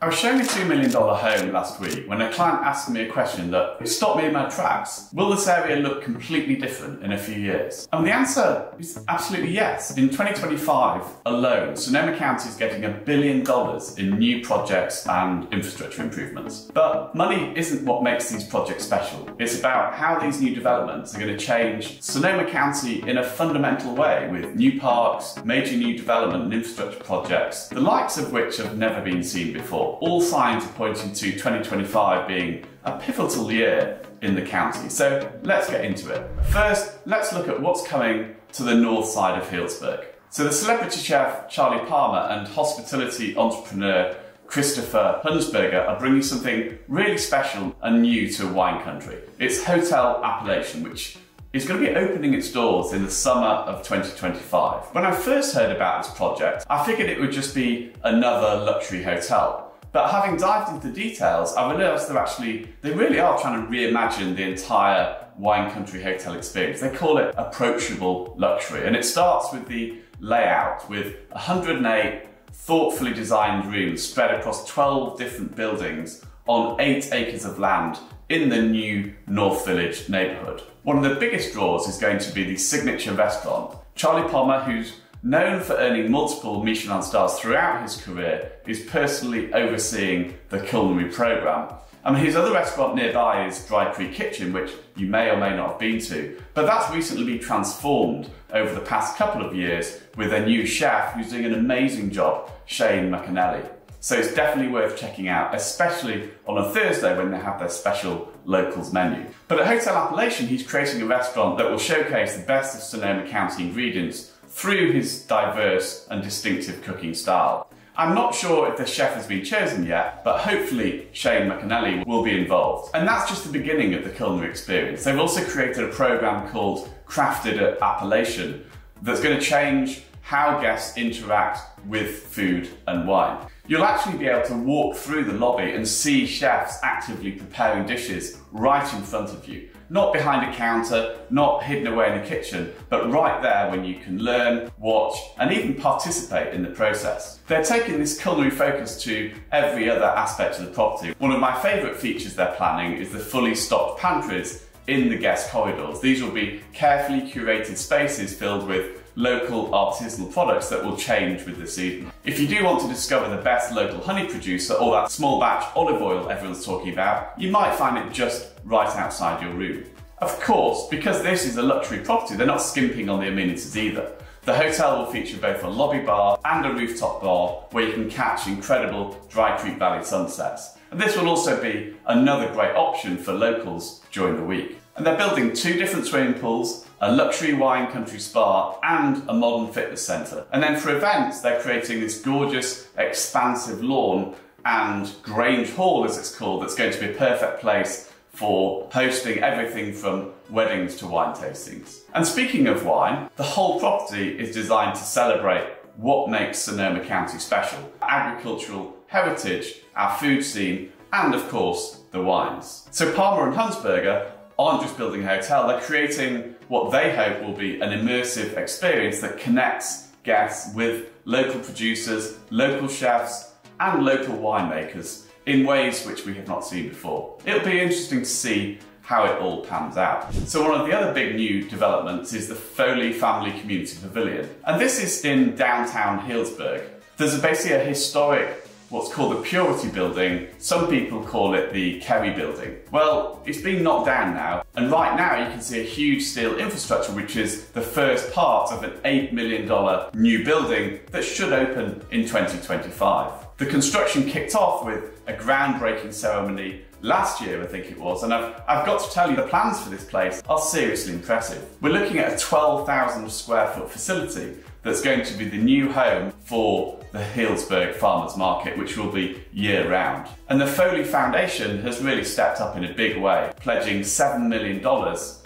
I was showing a $2 million home last week when a client asked me a question that stopped me in my tracks. Will this area look completely different in a few years? And the answer is absolutely yes. In 2025 alone, Sonoma County is getting $1 billion in new projects and infrastructure improvements. But money isn't what makes these projects special. It's about how these new developments are going to change Sonoma County in a fundamental way, with new parks, major new development and infrastructure projects, the likes of which have never been seen before. All signs are pointing to 2025 being a pivotal year in the county. So let's get into it. First, let's look at what's coming to the north side of Healdsburg. So the celebrity chef Charlie Palmer and hospitality entrepreneur Christopher Hunsberger are bringing something really special and new to wine country. It's Hotel Appellation, which is going to be opening its doors in the summer of 2025. When I first heard about this project, I figured it would just be another luxury hotel. But having dived into the details, I realised they really are trying to reimagine the entire wine country hotel experience. They call it approachable luxury, and it starts with the layout, with 108 thoughtfully designed rooms spread across 12 different buildings on 8 acres of land in the new North Village neighbourhood. One of the biggest draws is going to be the signature restaurant. Charlie Palmer, who's known for earning multiple Michelin stars throughout his career, is personally overseeing the culinary programme. His other restaurant nearby is Dry Creek Kitchen, which you may or may not have been to, but that's recently been transformed over the past couple of years with a new chef who's doing an amazing job, Shane McAnally. So it's definitely worth checking out, especially on a Thursday when they have their special locals menu. But at Hotel Appellation, he's creating a restaurant that will showcase the best of Sonoma County ingredients through his diverse and distinctive cooking style. I'm not sure if the chef has been chosen yet, but hopefully Shane McAnally will be involved. And that's just the beginning of the culinary experience. They've also created a programme called Crafted at Appellation that's going to change how guests interact with food and wine. You'll actually be able to walk through the lobby and see chefs actively preparing dishes right in front of you. Not behind a counter, not hidden away in a kitchen, but right there when you can learn, watch, and even participate in the process. They're taking this culinary focus to every other aspect of the property. One of my favourite features they're planning is the fully stocked pantries in the guest corridors. These will be carefully curated spaces filled with local artisanal products that will change with the season. If you do want to discover the best local honey producer or that small batch olive oil everyone's talking about, you might find it just right outside your room. Of course, because this is a luxury property, they're not skimping on the amenities either. The hotel will feature both a lobby bar and a rooftop bar where you can catch incredible Dry Creek Valley sunsets. And this will also be another great option for locals during the week. And they're building 2 different swimming pools, a luxury wine country spa, and a modern fitness centre. And then for events, they're creating this gorgeous, expansive lawn and Grange Hall, as it's called, that's going to be a perfect place for hosting everything from weddings to wine tastings. And speaking of wine, the whole property is designed to celebrate what makes Sonoma County special: agricultural heritage, our food scene, and of course, the wines. So Palmer and Hunsberger aren't just building a hotel, they're creating what they hope will be an immersive experience that connects guests with local producers, local chefs, and local winemakers in ways which we have not seen before. It'll be interesting to see how it all pans out. So one of the other big new developments is the Foley Family Community Pavilion. And this is in downtown Healdsburg. There's basically a historic, what's called the Purity Building. Some people call it the Kerry Building. Well, it's been knocked down now, and right now you can see a huge steel infrastructure, which is the first part of an $8 million new building that should open in 2025. The construction kicked off with a groundbreaking ceremony last year, I think it was, and I've got to tell you, the plans for this place are seriously impressive. We're looking at a 12,000 square foot facility that's going to be the new home for the Healdsburg Farmers Market, which will be year-round. And the Foley Foundation has really stepped up in a big way, pledging $7 million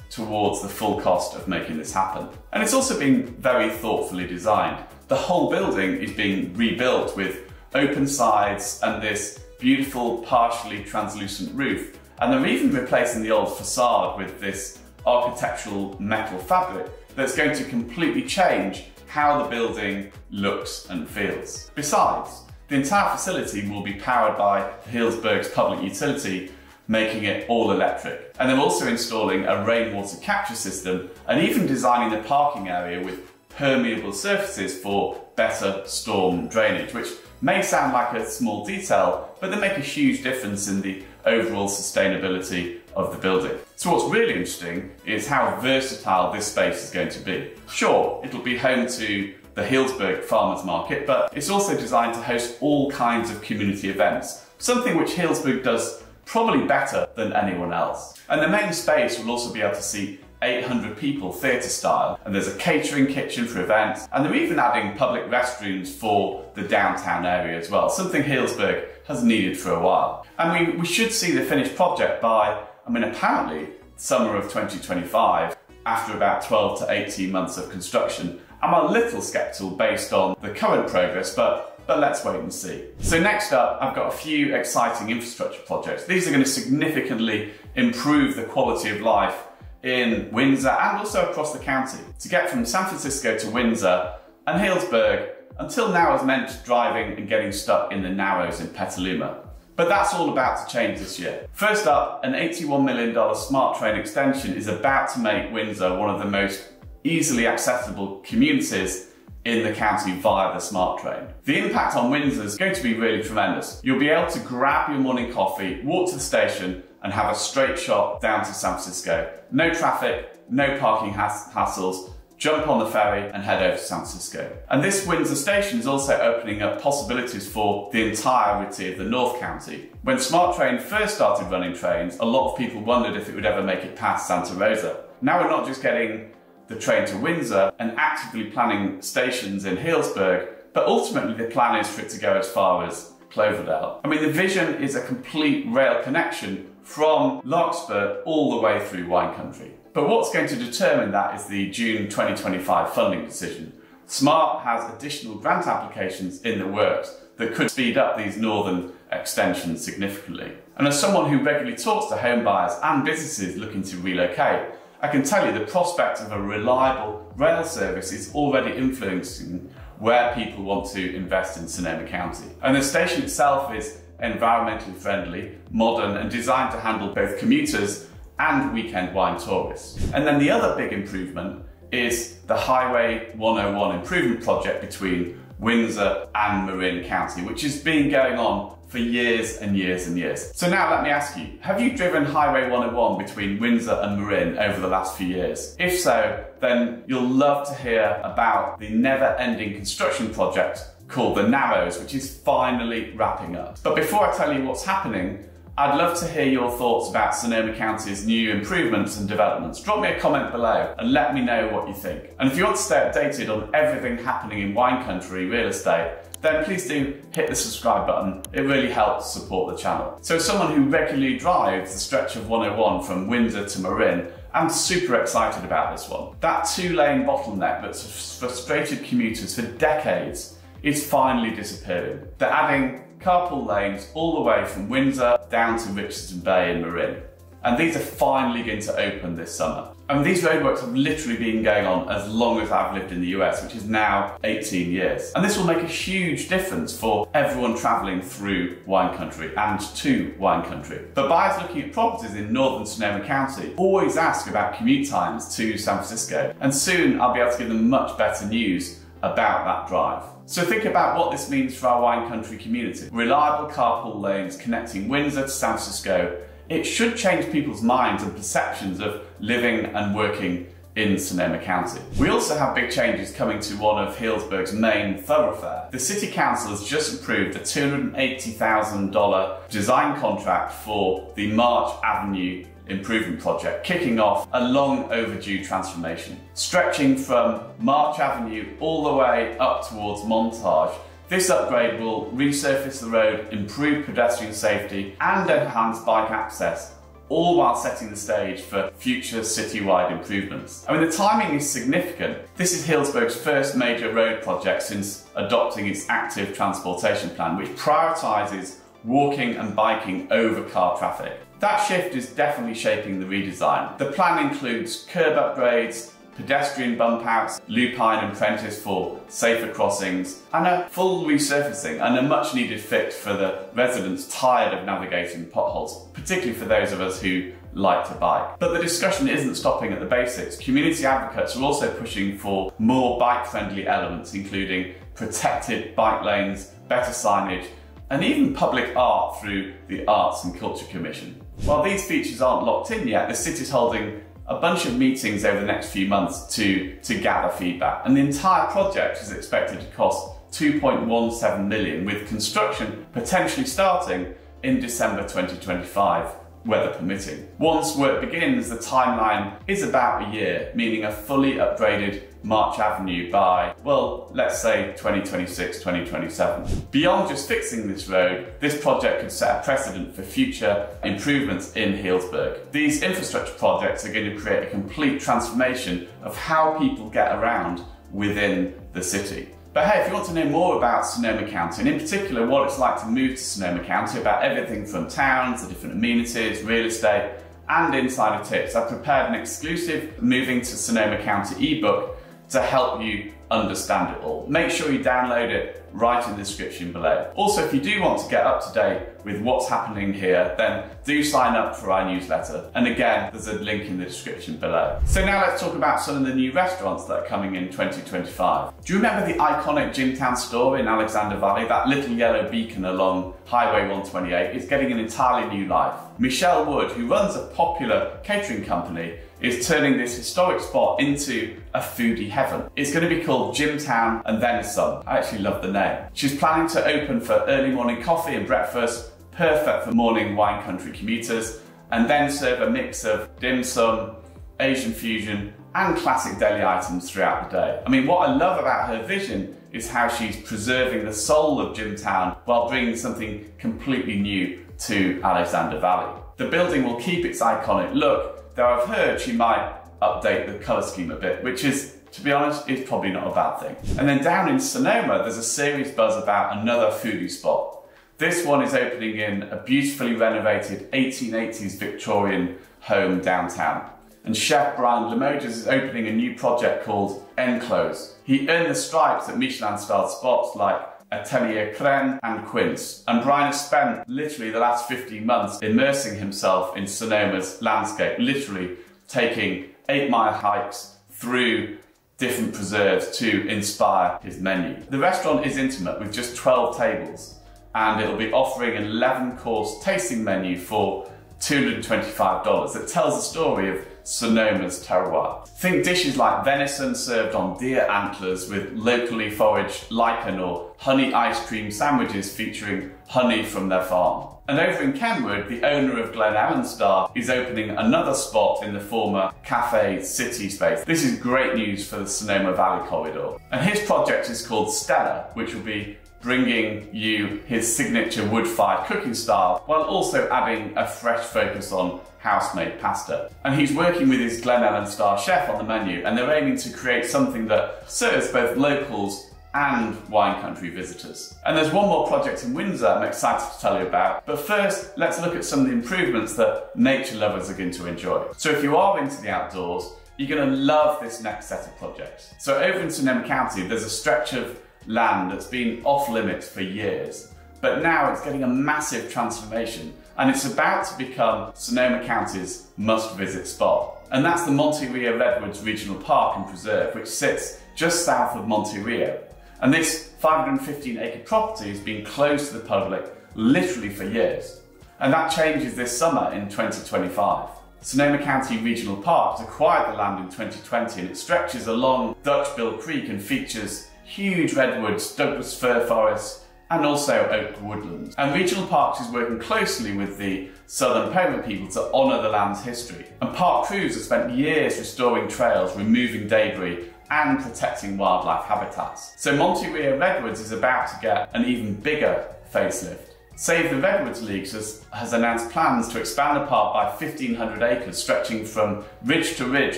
towards the full cost of making this happen. And it's also been very thoughtfully designed. The whole building is being rebuilt with open sides and this beautiful, partially translucent roof. And they're even replacing the old facade with this architectural metal fabric that's going to completely change how the building looks and feels. Besides, The entire facility will be powered by Healdsburg's public utility, making it all electric. And they're also installing a rainwater capture system and even designing the parking area with permeable surfaces for better storm drainage, which may sound like a small detail, but they make a huge difference in the overall sustainability of the building. So what's really interesting is how versatile this space is going to be. Sure, it'll be home to the Healdsburg Farmers Market, but it's also designed to host all kinds of community events, something which Healdsburg does probably better than anyone else. And the main space will also be able to seat 800 people theatre style, and there's a catering kitchen for events, and they're even adding public restrooms for the downtown area as well, something Healdsburg has needed for a while. And we should see the finished project by, apparently summer of 2025, after about 12 to 18 months of construction. I'm a little sceptical based on the current progress, but let's wait and see. So next up, I've got a few exciting infrastructure projects. These are going to significantly improve the quality of life in Windsor and also across the county. To get from San Francisco to Windsor and Healdsburg, until now has meant driving and getting stuck in the Narrows in Petaluma. But that's all about to change this year. First up, an $81 million smart train extension is about to make Windsor one of the most easily accessible communities in the county via the smart train. The impact on Windsor is going to be really tremendous. You'll be able to grab your morning coffee, walk to the station, and have a straight shot down to San Francisco. No traffic, no parking hassles, jump on the ferry and head over to San Francisco. And this Windsor station is also opening up possibilities for the entirety of the North County. When Smart Train first started running trains, a lot of people wondered if it would ever make it past Santa Rosa. Now we're not just getting the train to Windsor and actively planning stations in Healdsburg, but ultimately the plan is for it to go as far as Cloverdale. The vision is a complete rail connection from Larkspur all the way through wine country. But what's going to determine that is the June 2025 funding decision. SMART has additional grant applications in the works that could speed up these northern extensions significantly. And as someone who regularly talks to home buyers and businesses looking to relocate, I can tell you the prospect of a reliable rail service is already influencing where people want to invest in Sonoma County. And the station itself is environmentally friendly, modern, and designed to handle both commuters and weekend wine tourists. And then the other big improvement is the Highway 101 improvement project between Windsor and Marin County, which has been going on for years and years and years. So now let me ask you, have you driven Highway 101 between Windsor and Marin over the last few years? If so, then you'll love to hear about the never-ending construction project called the Narrows, which is finally wrapping up. But before I tell you what's happening, I'd love to hear your thoughts about Sonoma County's new improvements and developments. Drop me a comment below and let me know what you think. And if you want to stay updated on everything happening in wine country real estate, then please do hit the subscribe button. It really helps support the channel. So as someone who regularly drives the stretch of 101 from Windsor to Marin, I'm super excited about this one. That two-lane bottleneck that's frustrated commuters for decades is finally disappearing. They're adding carpool lanes all the way from Windsor down to Richardson Bay in Marin. And these are finally going to open this summer. And these roadworks have literally been going on as long as I've lived in the US, which is now 18 years. And this will make a huge difference for everyone traveling through wine country and to wine country. But buyers looking at properties in Northern Sonoma County always ask about commute times to San Francisco. And soon I'll be able to give them much better news about that drive. So think about what this means for our wine country community. Reliable carpool lanes connecting Windsor to San Francisco. It should change people's minds and perceptions of living and working in Sonoma County. We also have big changes coming to one of Healdsburg's main thoroughfare. The City Council has just approved a $280,000 design contract for the March Avenue improvement project, kicking off a long overdue transformation. Stretching from March Avenue all the way up towards Montage, this upgrade will resurface the road, improve pedestrian safety and enhance bike access, all while setting the stage for future citywide improvements. The timing is significant. This is Healdsburg's first major road project since adopting its active transportation plan, which prioritises walking and biking over car traffic. That shift is definitely shaping the redesign. The plan includes curb upgrades, pedestrian bump outs, lupine and prentice for safer crossings, and a full resurfacing and a much needed fix for the residents tired of navigating potholes, particularly for those of us who like to bike. But the discussion isn't stopping at the basics. Community advocates are also pushing for more bike-friendly elements, including protected bike lanes, better signage, and even public art through the Arts and Culture Commission. While these features aren't locked in yet, the city's holding a bunch of meetings over the next few months to gather feedback. And the entire project is expected to cost $2.17 million, with construction potentially starting in December 2025, weather permitting. Once work begins, the timeline is about a year, meaning a fully upgraded March Avenue by, well, let's say 2026, 2027. Beyond just fixing this road, this project could set a precedent for future improvements in Healdsburg. These infrastructure projects are going to create a complete transformation of how people get around within the city. But hey, if you want to know more about Sonoma County, and in particular what it's like to move to Sonoma County, about everything from towns to different amenities, real estate, and insider tips, I've prepared an exclusive Moving to Sonoma County ebook to help you understand it all. Make sure you download it right in the description below. Also, if you do want to get up to date with what's happening here, then do sign up for our newsletter. And again, there's a link in the description below. So now let's talk about some of the new restaurants that are coming in 2025. Do you remember the iconic Jimtown store in Alexander Valley? That little yellow beacon along Highway 128 is getting an entirely new life. Michelle Wood, who runs a popular catering company, is turning this historic spot into a foodie heaven. It's going to be called Jimtown and then some. I actually love the name. She's planning to open for early morning coffee and breakfast, perfect for morning wine country commuters, and then serve a mix of dim sum, Asian fusion, and classic deli items throughout the day. I mean, what I love about her vision is how she's preserving the soul of Jimtown while bringing something completely new to Alexander Valley. The building will keep its iconic look, though I've heard she might update the colour scheme a bit, which is, to be honest, is probably not a bad thing. And then down in Sonoma, there's a serious buzz about another foodie spot. This one is opening in a beautifully renovated 1880s Victorian home downtown. And chef Brian Limoges is opening a new project called Enclose. He earned the stripes at Michelin-starred spots like Atelier Crème and Quince. And Brian has spent literally the last 15 months immersing himself in Sonoma's landscape, literally taking 8-mile hikes through different preserves to inspire his menu. The restaurant is intimate with just 12 tables, and it'll be offering an 11-course tasting menu for $225 that tells the story of Sonoma's terroir. Think dishes like venison served on deer antlers with locally foraged lichen, or honey ice cream sandwiches featuring honey from their farm. And over in Kenwood, the owner of Glen Ellen Star is opening another spot in the former Cafe City space. This is great news for the Sonoma Valley corridor. And his project is called Stella, which will be bringing you his signature wood-fired cooking style, while also adding a fresh focus on house-made pasta. And he's working with his Glen Ellen Star chef on the menu, and they're aiming to create something that serves both locals and wine country visitors. And there's one more project in Windsor I'm excited to tell you about, but first let's look at some of the improvements that nature lovers are going to enjoy. So if you are into the outdoors, you're going to love this next set of projects. So over in Sonoma County, there's a stretch of land that's been off limits for years, but now it's getting a massive transformation, and it's about to become Sonoma County's must-visit spot. And that's the Monte Rio Redwoods Regional Park and Preserve, which sits just south of Monte Rio. And this 515-acre property has been closed to the public literally for years. And that changes this summer in 2025. Sonoma County Regional Park has acquired the land in 2020, and it stretches along Dutchbill Creek and features huge redwoods, Douglas fir forests, and also oak woodlands. And Regional Parks is working closely with the Southern Poma people to honour the land's history. And park crews have spent years restoring trails, removing debris, and protecting wildlife habitats. So Monte Rio Redwoods is about to get an even bigger facelift. Save the Redwoods League has announced plans to expand the park by 1,500 acres, stretching from ridge to ridge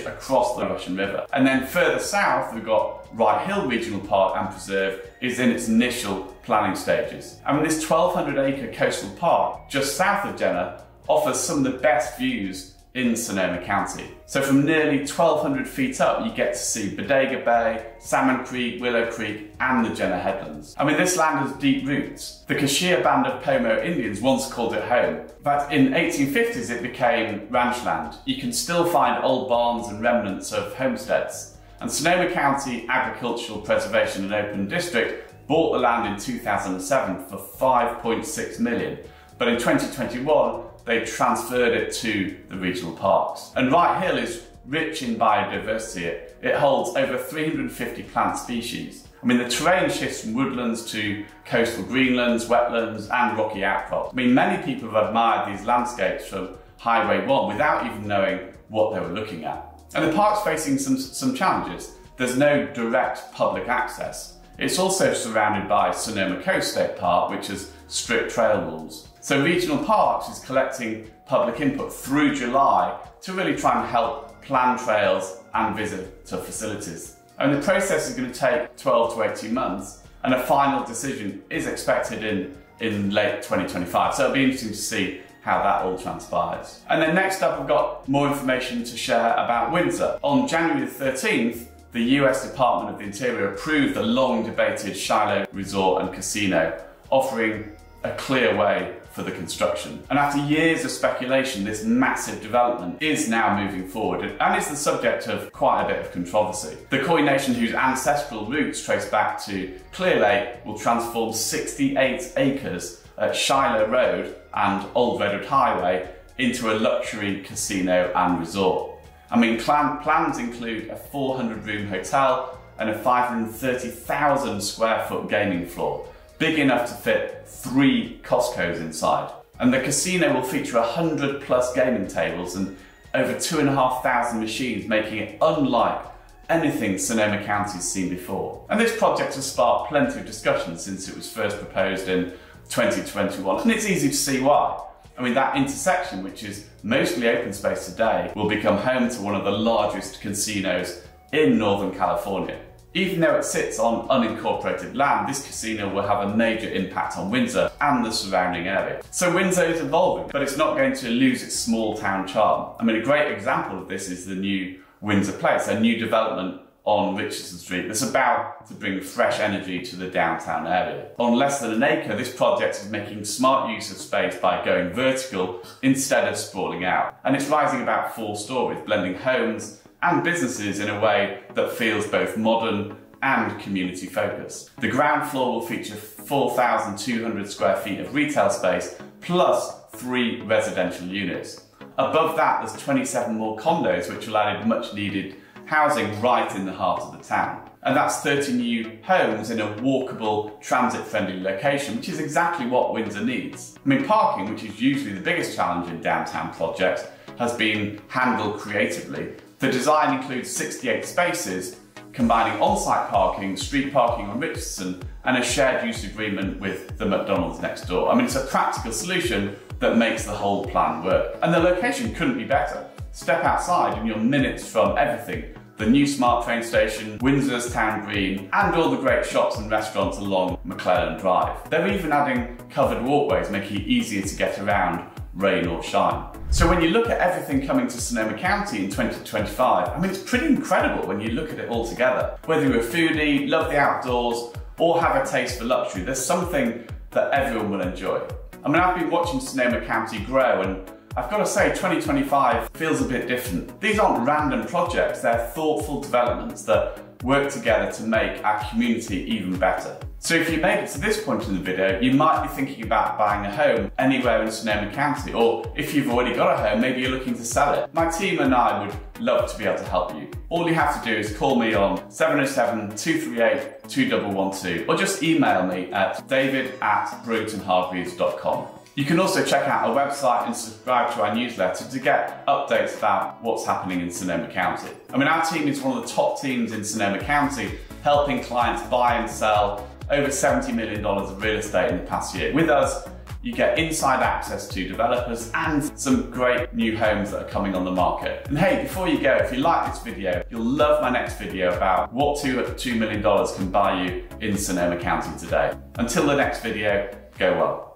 across the Russian River. And then further south, we've got Wright Hill Regional Park and Preserve is in its initial planning stages. And this 1,200-acre coastal park just south of Jenner offers some of the best views in Sonoma County. So from nearly 1,200 feet up, you get to see Bodega Bay, Salmon Creek, Willow Creek, and the Jenner Headlands. I mean, this land has deep roots. The Kashia Band of Pomo Indians once called it home. In fact, in 1850s, it became ranch land. You can still find old barns and remnants of homesteads. And Sonoma County Agricultural Preservation and Open District bought the land in 2007 for $5.6 million. But in 2021, they transferred it to the regional parks. And Wright Hill is rich in biodiversity. It holds over 350 plant species. I mean, the terrain shifts from woodlands to coastal greenlands, wetlands, and rocky outcrops. I mean, many people have admired these landscapes from Highway 1 without even knowing what they were looking at. And the park's facing some challenges. There's no direct public access. It's also surrounded by Sonoma Coast State Park, which has strict trail rules. So Regional Parks is collecting public input through July to really try and help plan trails and visitor facilities. And the process is going to take 12 to 18 months, and a final decision is expected in late 2025. So it'll be interesting to see how that all transpires. And then next up, I've got more information to share about Windsor. On January the 13th, the US Department of the Interior approved the long debated Shiloh Resort and Casino, offering a clear way for the construction. And after years of speculation, this massive development is now moving forward and is the subject of quite a bit of controversy. The Khoi Nation, whose ancestral roots trace back to Clear Lake, will transform 68 acres at Shiloh Road and Old Redwood Highway into a luxury casino and resort. I mean, plans include a 400-room hotel and a 530,000 square foot gaming floor, big enough to fit 3 Costco's inside. And the casino will feature 100 plus gaming tables and over 2,500 machines, making it unlike anything Sonoma County's seen before. And this project has sparked plenty of discussion since it was first proposed in 2021, and it's easy to see why. I mean, that intersection, which is mostly open space today, will become home to one of the largest casinos in Northern California. Even though it sits on unincorporated land, this casino will have a major impact on Windsor and the surrounding area. So Windsor is evolving, but it's not going to lose its small town charm. I mean, a great example of this is the new Windsor Place, a new development on Richardson Street that's about to bring fresh energy to the downtown area. On less than an acre, this project is making smart use of space by going vertical instead of sprawling out. And it's rising about 4 stories, blending homes and businesses in a way that feels both modern and community focused. The ground floor will feature 4,200 square feet of retail space plus 3 residential units. Above that, there's 27 more condos, which will add much needed housing right in the heart of the town. And that's 30 new homes in a walkable, transit-friendly location, which is exactly what Windsor needs. I mean, parking, which is usually the biggest challenge in downtown projects, has been handled creatively. The design includes 68 spaces, combining on-site parking, street parking on Richardson, and a shared use agreement with the McDonald's next door. I mean, it's a practical solution that makes the whole plan work. And the location couldn't be better. Step outside and you're minutes from everything. The new smart train station, Windsor's Town Green, and all the great shops and restaurants along McClellan Drive. They're even adding covered walkways, making it easier to get around, rain or shine. So when you look at everything coming to Sonoma County in 2025, I mean, it's pretty incredible when you look at it all together. Whether you're a foodie, love the outdoors, or have a taste for luxury, there's something that everyone will enjoy. I mean, I've been watching Sonoma County grow, and I've got to say 2025 feels a bit different. These aren't random projects, they're thoughtful developments that work together to make our community even better. So if you made it to this point in the video, you might be thinking about buying a home anywhere in Sonoma County, or if you've already got a home, maybe you're looking to sell it. My team and I would love to be able to help you. All you have to do is call me on 707-238-2112 or just email me at david@BruingtonHargreaves.com. You can also check out our website and subscribe to our newsletter to get updates about what's happening in Sonoma County. I mean, our team is one of the top teams in Sonoma County, helping clients buy and sell over $70 million of real estate in the past year. With us, you get inside access to developers and some great new homes that are coming on the market. And hey, before you go, if you like this video, you'll love my next video about what $2 million can buy you in Sonoma County today. Until the next video, go well.